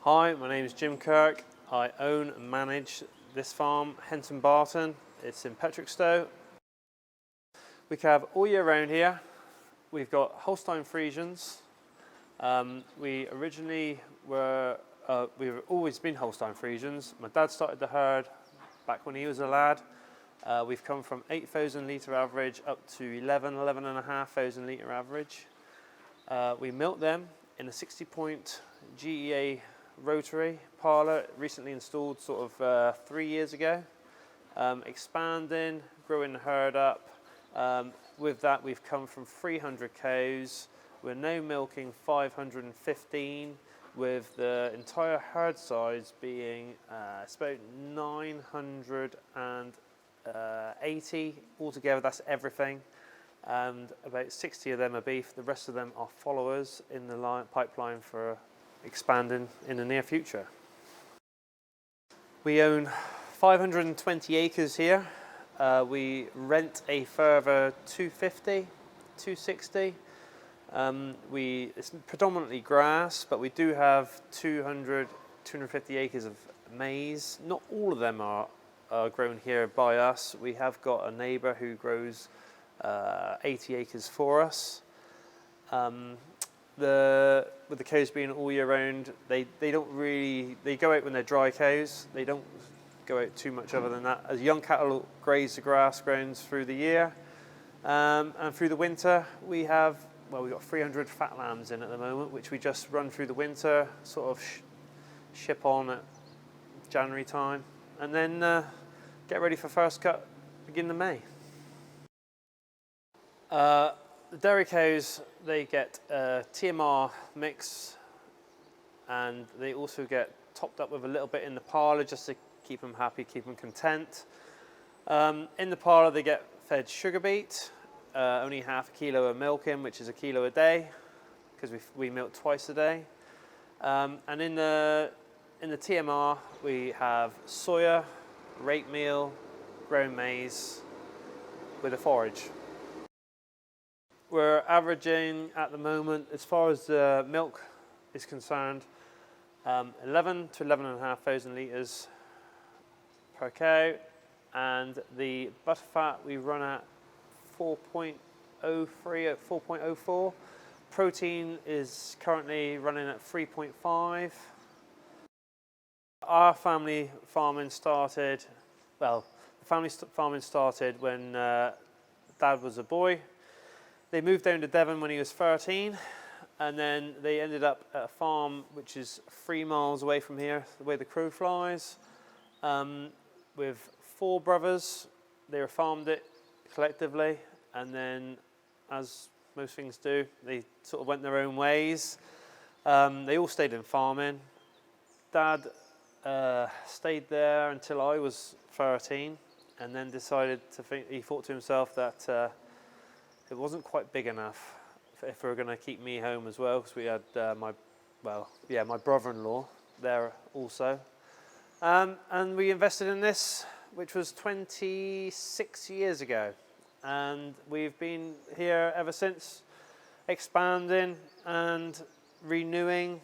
Hi, my name is Jim Kirk. I own and manage this farm, Heanton Barton. It's in Pettrickstowe. We have all year round here. We've got Holstein Friesians. We originally we've always been Holstein Friesians. My dad started the herd back when he was a lad. We've come from 8,000 litre average up to 11,500 litre average. We milk them in a 60-point GEA rotary parlour, recently installed sort of 3 years ago. Expanding, growing the herd up. With that, we've come from 300 cows. We're now milking 515, with the entire herd size being it's about 980 altogether. That's everything, and about 60 of them are beef. The rest of them are followers in the pipeline for expanding in the near future. We own 520 acres here. We rent a further 260. It's predominantly grass, but we do have 250 acres of maize. Not all of them are grown here by us. We have got a neighbour who grows 80 acres for us. With the cows being all year round, they go out when they're dry cows. They don't go out too much other than that. As young cattle graze the grass grounds through the year, and through the winter we've got 300 fat lambs in at the moment, which we just run through the winter, sort of ship on at January time, and then get ready for first cut beginning of May. The dairy cows, they get a TMR mix, and they also get topped up with a little bit in the parlour just to keep them happy, keep them content. In the parlour they get fed sugar beet, only half a kilo of milk in, which is a kilo a day, because we milk twice a day. And in the TMR we have soya, rape meal, ground maize with a forage. We're averaging at the moment, as far as the milk is concerned, 11 to 11,500 litres per cow, and the butterfat we run at 4.03 at 4.04. Protein is currently running at 3.5. Our family farming started, when Dad was a boy. They moved down to Devon when he was 13, and then they ended up at a farm which is 3 miles away from here, the way the crow flies, with 4 brothers. They farmed it collectively, and then, as most things do, they sort of went their own ways. They all stayed in farming. Dad stayed there until I was 13, and then he thought to himself that it wasn't quite big enough if we were going to keep me home as well, because we had my brother-in-law there also. And we invested in this, which was 26 years ago. And we've been here ever since, expanding and renewing,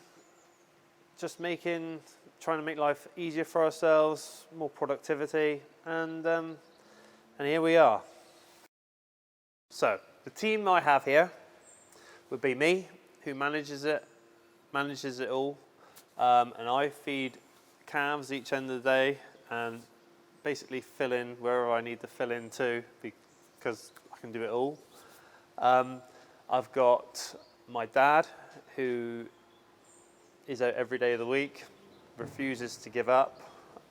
just trying to make life easier for ourselves, more productivity, and here we are. So, the team I have here would be me, who manages it all, and I feed calves each end of the day and basically fill in wherever I need to fill in too, because I can do it all. I've got my dad, who is out every day of the week, refuses to give up.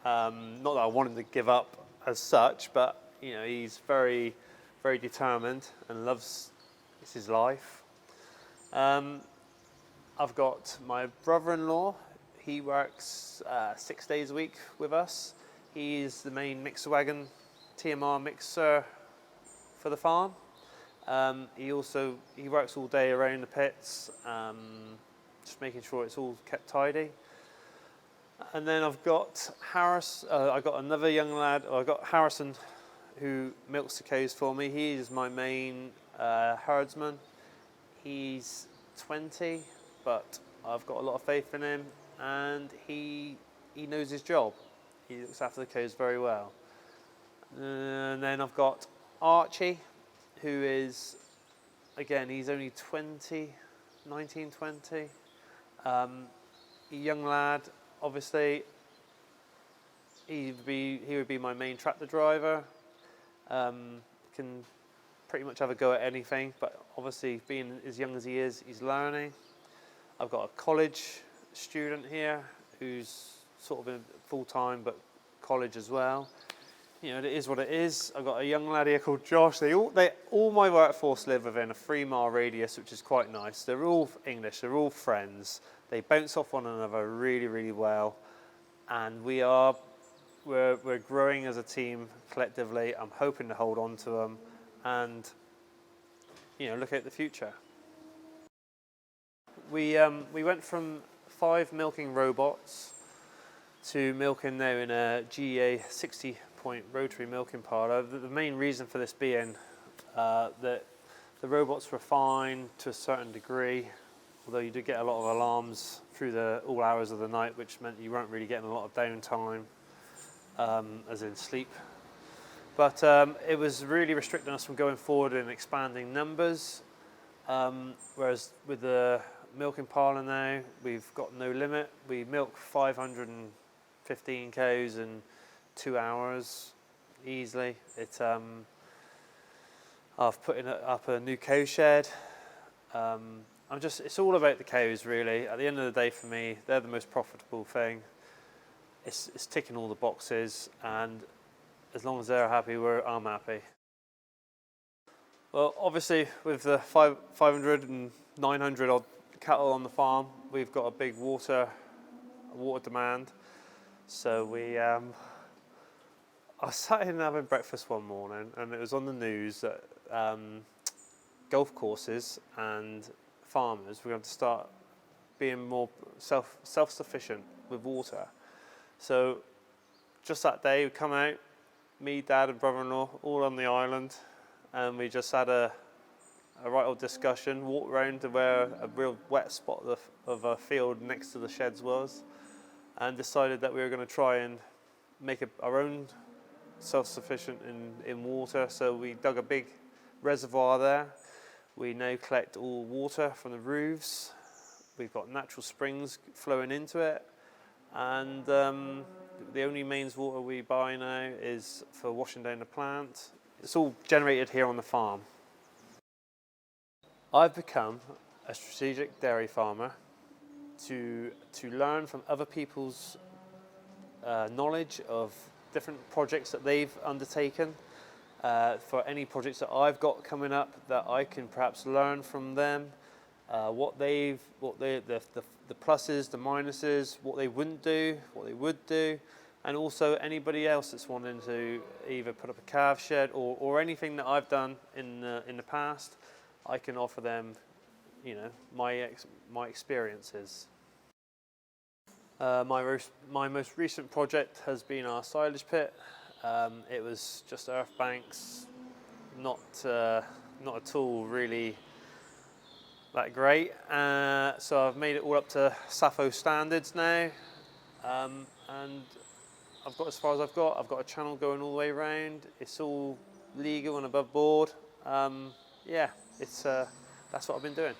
Not that I want him to give up as such, but he's very, very determined and it's his life. I've got my brother-in-law. He works 6 days a week with us. He's the main mixer wagon TMR mixer for the farm. He works all day around the pits, just making sure it's all kept tidy. And then I've got I've got another young lad. I've got Harrison, who milks the cows for me. He is my main herdsman. He's 20, but I've got a lot of faith in him. and he knows his job. He looks after the cows very well. And then I've got Archie, who is, again, he's only 19, 20. A young lad, obviously. He would be my main tractor driver. Can pretty much have a go at anything, but obviously being as young as he is, he's learning. I've got a college student here who's sort of in full-time but college as well. You know, it is what it is. I've got a young lad here called Josh. All my workforce live within a 3-mile radius, which is quite nice. They're all English, they're all friends. They bounce off one another really, really well. And we're growing as a team collectively. I'm hoping to hold on to them and, you know, look at the future. We went from 5 milking robots to milking now in a GEA 60-point rotary milking parlour. The main reason for this being that the robots were fine to a certain degree, although you did get a lot of alarms through all hours of the night, which meant you weren't really getting a lot of downtime, as in sleep. But it was really restricting us from going forward and expanding numbers, whereas with the milking parlour now, we've got no limit. We milk 515 cows in 2 hours easily. I've put up a new cow shed. It's all about the cows really. At the end of the day for me, they're the most profitable thing. It's ticking all the boxes, and as long as they're happy, I'm happy. Well, obviously with the 500 and 900 odd cattle on the farm, we've got a big water demand. So I sat in having breakfast one morning, and it was on the news that golf courses and farmers were going to start being more self-sufficient with water. So just that day, we come out, me, Dad and brother-in-law, all on the island, and we just had a right old discussion, walked around to where a real wet spot of a field next to the sheds was, and decided that we were going to try and make our own self-sufficient in water. So we dug a big reservoir there. We now collect all water from the roofs. We've got natural springs flowing into it, and the only mains water we buy now is for washing down the plant. It's all generated here on the farm. I've become a strategic dairy farmer to learn from other people's knowledge of different projects that they've undertaken, for any projects that I've got coming up, that I can perhaps learn from them, the pluses, the minuses, what they wouldn't do, what they would do, and also anybody else that's wanting to either put up a calf shed or anything that I've done in the past. I can offer them, you know, my experiences. My most recent project has been our silage pit. It was just earth banks, not at all really that great. So I've made it all up to SAFO standards now, and I've got as far as I've got. I've got a channel going all the way around. It's all legal and above board. Yeah, that's what I've been doing.